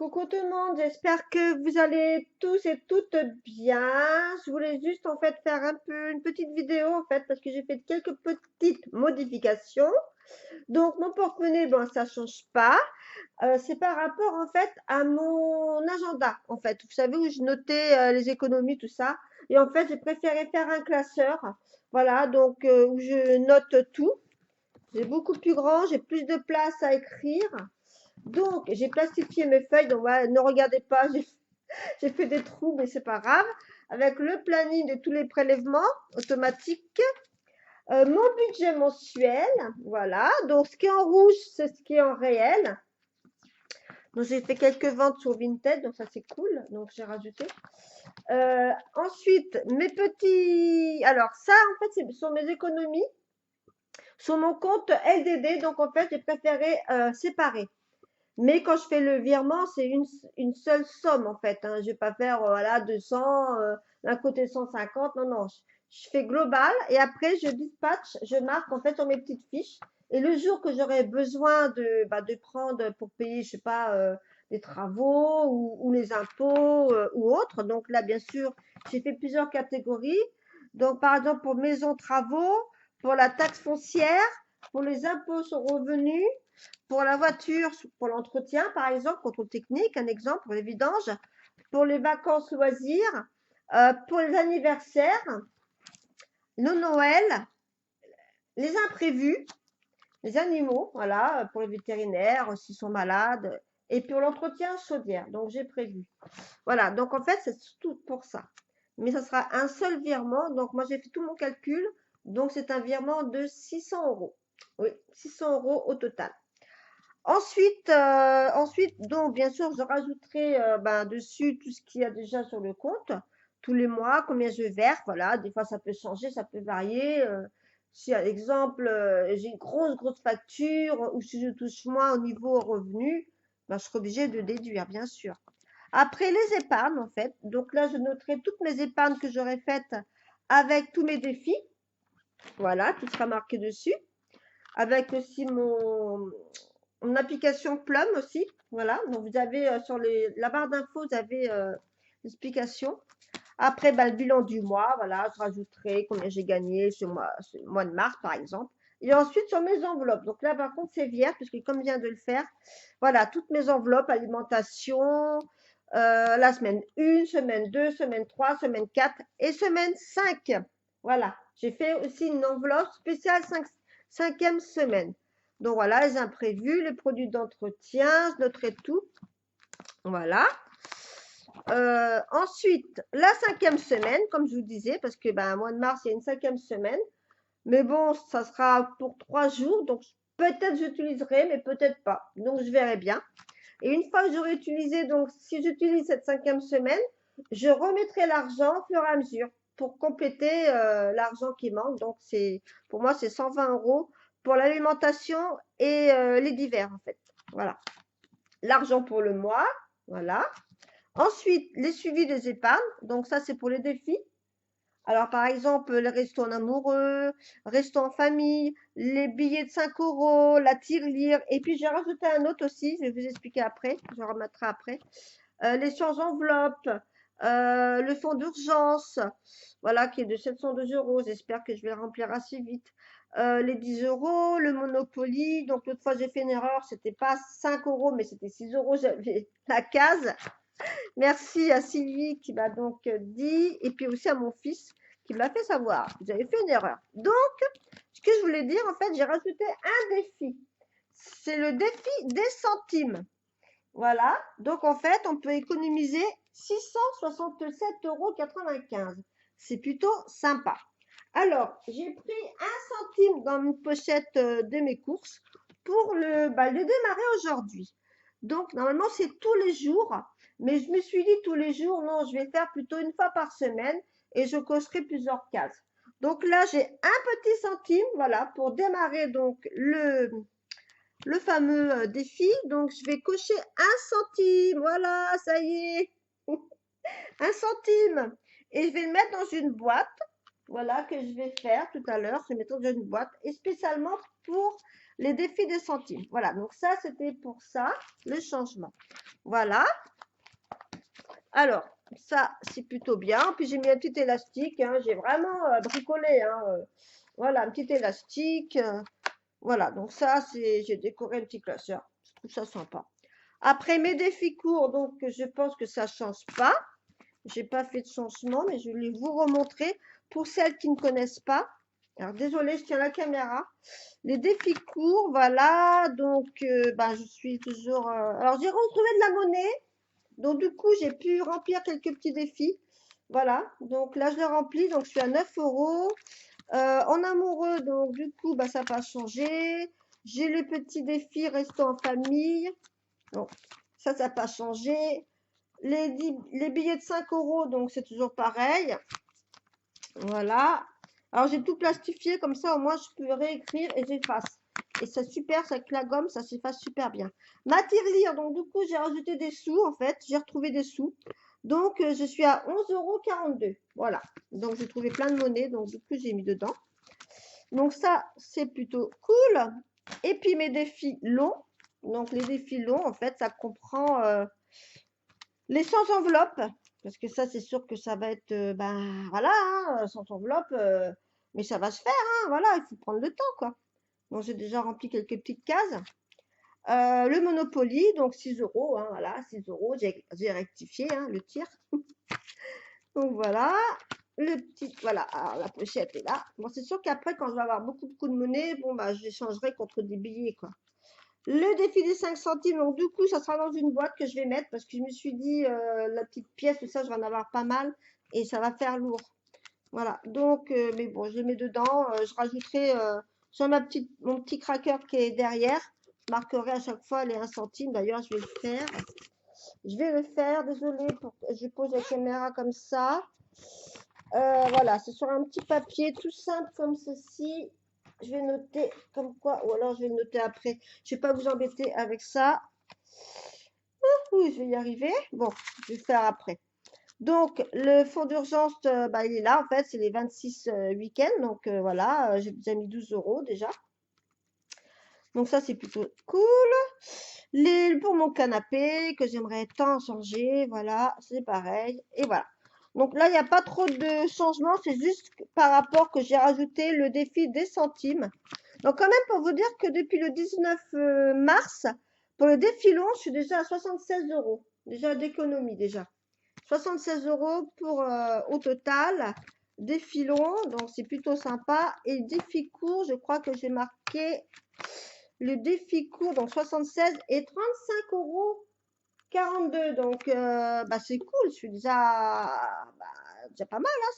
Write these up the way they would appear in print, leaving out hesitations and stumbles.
Coucou tout le monde, j'espère que vous allez tous et toutes bien. Je voulais juste en fait faire un peu une petite vidéo en fait parce que j'ai fait quelques petites modifications. Donc mon porte-monnaie, bon ça change pas. C'est par rapport en fait à mon agenda en fait. Vous savez où je notais les économies tout ça. Et en fait j'ai préféré faire un classeur. Voilà donc où je note tout. J'ai beaucoup plus grand, j'ai plus de place à écrire. Donc, j'ai plastifié mes feuilles, donc voilà, ne regardez pas, j'ai fait des trous, mais c'est pas grave. Avec le planning de tous les prélèvements automatiques, mon budget mensuel, voilà. Donc, ce qui est en rouge, c'est ce qui est en réel. Donc, j'ai fait quelques ventes sur Vinted, donc ça c'est cool. Donc, j'ai rajouté. Ensuite, mes petits. Alors, ça, en fait, c'est sur mes économies, sur mon compte LDD. Donc, en fait, j'ai préféré séparer. Mais quand je fais le virement, c'est une seule somme en fait, hein. Je vais pas faire voilà 200, d'un côté 150. Non, non. Je fais global et après je dispatch, je marque en fait sur mes petites fiches. Et le jour que j'aurai besoin de prendre pour payer, je sais pas, des travaux ou les impôts ou autres. Donc là, bien sûr, j'ai fait plusieurs catégories. Donc par exemple pour maison travaux, pour la taxe foncière, pour les impôts sur revenus, pour la voiture, pour l'entretien, par exemple, contrôle technique, un exemple pour les vidanges, pour les vacances loisirs, pour les anniversaires, le Noël, les imprévus, les animaux, voilà, pour les vétérinaires, s'ils sont malades, et pour l'entretien chaudière. Donc, j'ai prévu. Voilà, donc en fait, c'est tout pour ça. Mais ça sera un seul virement. Donc, moi, j'ai fait tout mon calcul. Donc, c'est un virement de 600 euros. Oui, 600 euros au total. Ensuite, donc, bien sûr, je rajouterai dessus tout ce qu'il y a déjà sur le compte, tous les mois, combien je verse. Voilà, des fois, ça peut changer, ça peut varier. Si, par exemple, j'ai une grosse facture ou si je touche moins au niveau revenu, ben, je serai obligée de déduire, bien sûr. Après, les épargnes, en fait. Donc là, je noterai toutes mes épargnes que j'aurai faites avec tous mes défis. Voilà, tout sera marqué dessus. Avec aussi mon application Plum aussi. Voilà, donc vous avez sur la barre d'infos, vous avez l'explication. Après, le bilan du mois, voilà, je rajouterai combien j'ai gagné ce mois de mars, par exemple. Et ensuite, sur mes enveloppes. Donc là, par contre, c'est vierge, puisque comme je viens de le faire, voilà, toutes mes enveloppes, alimentation, la semaine 1, semaine 2, semaine 3, semaine 4 et semaine 5. Voilà, j'ai fait aussi une enveloppe spéciale 5e semaine. Donc voilà, les imprévus, les produits d'entretien, je noterai tout. Voilà. Ensuite, la 5e semaine, comme je vous disais, parce que mois de mars, il y a une 5e semaine. Mais bon, ça sera pour 3 jours. Donc peut-être j'utiliserai, mais peut-être pas. Donc je verrai bien. Et une fois que j'aurai utilisé, donc si j'utilise cette 5e semaine, je remettrai l'argent au fur et à mesure pour compléter l'argent qui manque. Donc pour moi, c'est 120 euros pour l'alimentation et les divers en fait. Voilà. L'argent pour le mois. Voilà. Ensuite, les suivis des épargnes. Donc ça, c'est pour les défis. Alors, par exemple, les restos en amoureux, restos en famille, les billets de 5 euros, la tirelire. Et puis, j'ai rajouté un autre aussi, je vais vous expliquer après, je remettrai après. L'échange enveloppe, le fonds d'urgence, voilà, qui est de 702 euros. J'espère que je vais le remplir assez vite. Les 10 euros, le Monopoly. Donc, l'autre fois, j'ai fait une erreur, c'était pas 5 euros, mais c'était 6 euros. J'avais la case. Merci à Sylvie qui m'a donc dit, et puis aussi à mon fils qui me l'a fait savoir. Vous avez fait une erreur. Donc, ce que je voulais dire, en fait, j'ai rajouté un défi. C'est le défi des centimes. Voilà. Donc, en fait, on peut économiser 667,95 euros. C'est plutôt sympa. Alors, j'ai pris un centime dans une pochette de mes courses pour le démarrer aujourd'hui. Donc, normalement, c'est tous les jours. Mais je me suis dit tous les jours, non, je vais faire plutôt une fois par semaine et je cocherai plusieurs cases. Donc là, j'ai un petit centime, voilà, pour démarrer donc le fameux défi. Donc, je vais cocher un centime. Voilà, ça y est. Un centime. Et je vais le mettre dans une boîte. Voilà, que je vais faire tout à l'heure. Je vais mettre dans une boîte. Et spécialement pour les défis de centimes. Voilà, donc ça, c'était pour ça, le changement. Voilà. Alors, ça, c'est plutôt bien. Puis j'ai mis un petit élastique, hein. J'ai vraiment bricolé, hein. Voilà, un petit élastique. Voilà, donc ça, j'ai décoré un petit classeur. Je trouve ça sympa. Après, mes défis courts, donc je pense que ça change pas. J'ai pas fait de changement, mais je vais vous remontrer pour celles qui ne connaissent pas. Alors, désolé, je tiens la caméra. Les défis courts, voilà. Donc, bah, je suis toujours. Alors, j'ai retrouvé de la monnaie. Donc, du coup, j'ai pu remplir quelques petits défis. Voilà. Donc, là, je le remplis. Donc, je suis à 9 euros. En amoureux, donc, du coup, bah, ça n'a pas changé. J'ai le petit défi restant en famille. Donc, ça n'a pas changé. Les billets de 5 euros, donc c'est toujours pareil. Voilà. Alors, j'ai tout plastifié, comme ça, au moins, je peux réécrire et j'efface. Et c'est super, ça avec la gomme, ça s'efface super bien. Ma tirelire, donc du coup, j'ai rajouté des sous, en fait. J'ai retrouvé des sous. Donc, je suis à 11,42 €. Voilà. Donc, j'ai trouvé plein de monnaie, donc du coup, j'ai mis dedans. Donc, ça, c'est plutôt cool. Et puis, mes défis longs. Donc, les défis longs, en fait, ça comprend les sans enveloppe, parce que ça, c'est sûr que ça va être, ben voilà, hein, sans enveloppe, mais ça va se faire, hein, voilà, il faut prendre le temps, quoi. Donc, j'ai déjà rempli quelques petites cases. Le Monopoly, donc 6 euros, hein, voilà, 6 euros, j'ai rectifié hein, le tir. Donc, voilà, le petit, voilà, alors, la pochette est là. Bon, c'est sûr qu'après, quand je vais avoir beaucoup de monnaie, bon, bah, je l'échangerai contre des billets, quoi. Le défi des 5 centimes, donc du coup, ça sera dans une boîte que je vais mettre parce que je me suis dit, la petite pièce, tout ça, je vais en avoir pas mal et ça va faire lourd. Voilà, donc, mais bon, je les mets dedans. Je rajouterai sur mon petit cracker qui est derrière. Je marquerai à chaque fois les 1 centime. D'ailleurs, je vais le faire. Je vais le faire, désolé, je pose la caméra comme ça. Voilà, c'est sur un petit papier tout simple comme ceci. Je vais noter comme quoi, ou alors je vais le noter après. Je ne vais pas vous embêter avec ça. Oui, je vais y arriver. Bon, je vais le faire après. Donc, le fonds d'urgence, bah, il est là, en fait, c'est les 26 week-ends. Donc, voilà, j'ai déjà mis 12 euros déjà. Donc, ça, c'est plutôt cool. Pour mon canapé, que j'aimerais tant changer, voilà, c'est pareil. Et voilà. Donc là, il n'y a pas trop de changements, c'est juste par rapport que j'ai rajouté le défi des centimes. Donc quand même, pour vous dire que depuis le 19 mars, pour le défi long, je suis déjà à 76 euros. Déjà d'économie, déjà. 76 euros pour, au total. Défi long, donc c'est plutôt sympa. Et défi court, je crois que j'ai marqué le défi court, donc 76 et 35 euros 42. Donc, bah, c'est cool. Je suis déjà pas mal. Hein,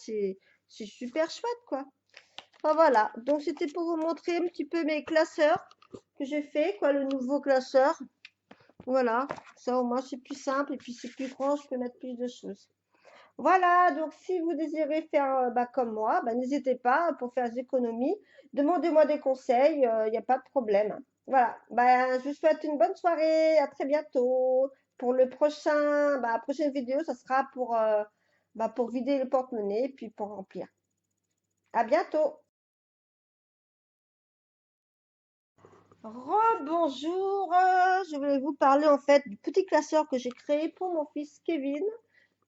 c'est super chouette, quoi. Enfin, voilà. Donc, c'était pour vous montrer un petit peu mes classeurs que j'ai fait, quoi, le nouveau classeur. Voilà. Ça, au moins, c'est plus simple et puis c'est plus grand. Je peux mettre plus de choses. Voilà, donc si vous désirez faire bah, comme moi, bah, n'hésitez pas pour faire des économies. Demandez-moi des conseils, il n'y a pas de problème. Voilà, bah, je vous souhaite une bonne soirée, à très bientôt. Pour le prochain, bah, la prochaine vidéo, ça sera pour vider le porte-monnaie puis pour remplir. À bientôt. Rebonjour, je voulais vous parler en fait du petit classeur que j'ai créé pour mon fils Kevin,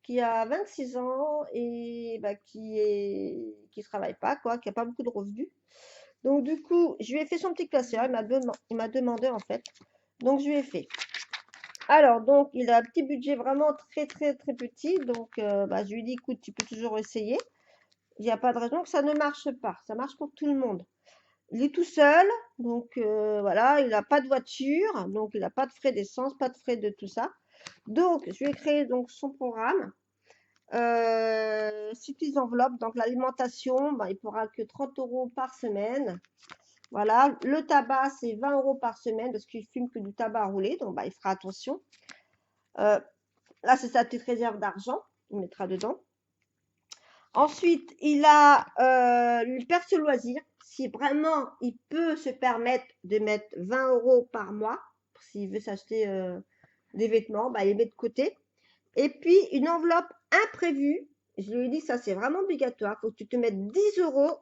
qui a 26 ans et bah, qui travaille pas, quoi, qui a pas beaucoup de revenus. Donc, du coup, je lui ai fait son petit classeur. Il m'a demandé, en fait. Donc, je lui ai fait. Alors, donc, il a un petit budget vraiment très petit. Donc, bah, je lui ai dit, écoute, tu peux toujours essayer. Il n'y a pas de raison que ça ne marche pas. Ça marche pour tout le monde. Il est tout seul. Donc, voilà, il n'a pas de voiture. Donc, il n'a pas de frais d'essence, pas de frais de tout ça. Donc, je lui ai créé donc, son programme. 6 petites enveloppes. Donc, l'alimentation, bah, il ne pourra que 30 euros par semaine. Voilà, le tabac, c'est 20 euros par semaine parce qu'il fume que du tabac roulé, donc bah, il fera attention. Là, c'est sa petite réserve d'argent, il mettra dedans. Ensuite, il a le perso loisir. Si vraiment il peut se permettre de mettre 20 euros par mois, s'il veut s'acheter des vêtements, bah, il les met de côté. Et puis, une enveloppe imprévue. Je lui ai dit, ça c'est vraiment obligatoire. Il faut que tu te mettes 10 euros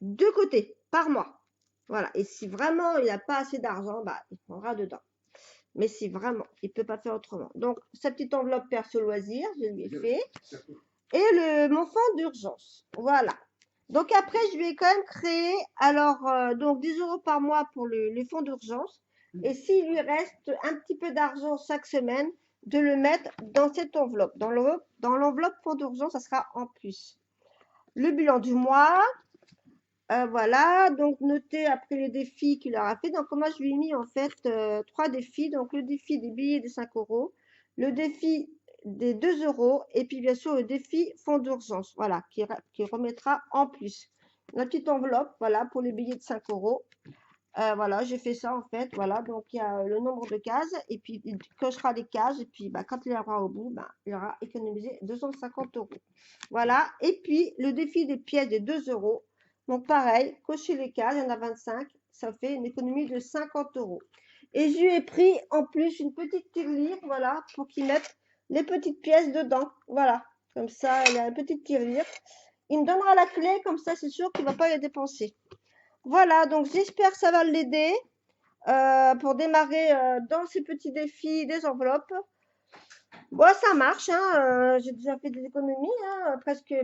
de côté par mois. Voilà. Et si vraiment il n'a pas assez d'argent, bah, il prendra dedans. Mais si vraiment, il ne peut pas faire autrement. Donc, sa petite enveloppe perso loisir, je lui ai fait. Et mon fonds d'urgence. Voilà. Donc après, je vais quand même créer, alors, donc 10 euros par mois pour les fonds d'urgence. Et s'il lui reste un petit peu d'argent chaque semaine, de le mettre dans cette enveloppe. Dans l'enveloppe fonds d'urgence, ça sera en plus. Le bilan du mois, voilà, donc noter après les défis qu'il aura fait. Donc moi, je lui ai mis en fait 3 défis. Donc le défi des billets de 5 euros, le défi des 2 euros et puis bien sûr le défi fonds d'urgence, voilà, qui remettra en plus. La petite enveloppe, voilà, pour les billets de 5 euros. Voilà, j'ai fait ça en fait, voilà, donc il y a le nombre de cases et puis il cochera les cases et puis bah, quand il aura au bout, bah, il aura économisé 250 euros. Voilà, et puis le défi des pièces des 2 euros. Donc pareil, cocher les cases, il y en a 25, ça fait une économie de 50 euros. Et je lui ai pris en plus une petite tirelire, voilà, pour qu'il mette les petites pièces dedans. Voilà, comme ça, il y a une petite tirelire. Il me donnera la clé, comme ça, c'est sûr qu'il ne va pas les dépenser. Voilà, donc j'espère que ça va l'aider pour démarrer dans ces petits défis des enveloppes. Bon, ça marche, hein, j'ai déjà fait des économies, hein, presque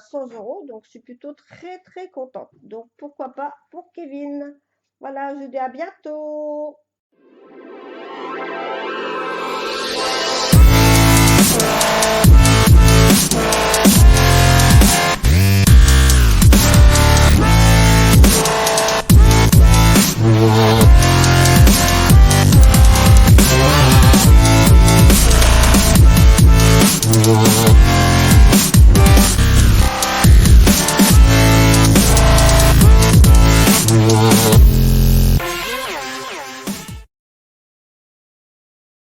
100 euros, donc je suis plutôt très très contente. Donc pourquoi pas pour Kevin. Voilà, je vous dis à bientôt.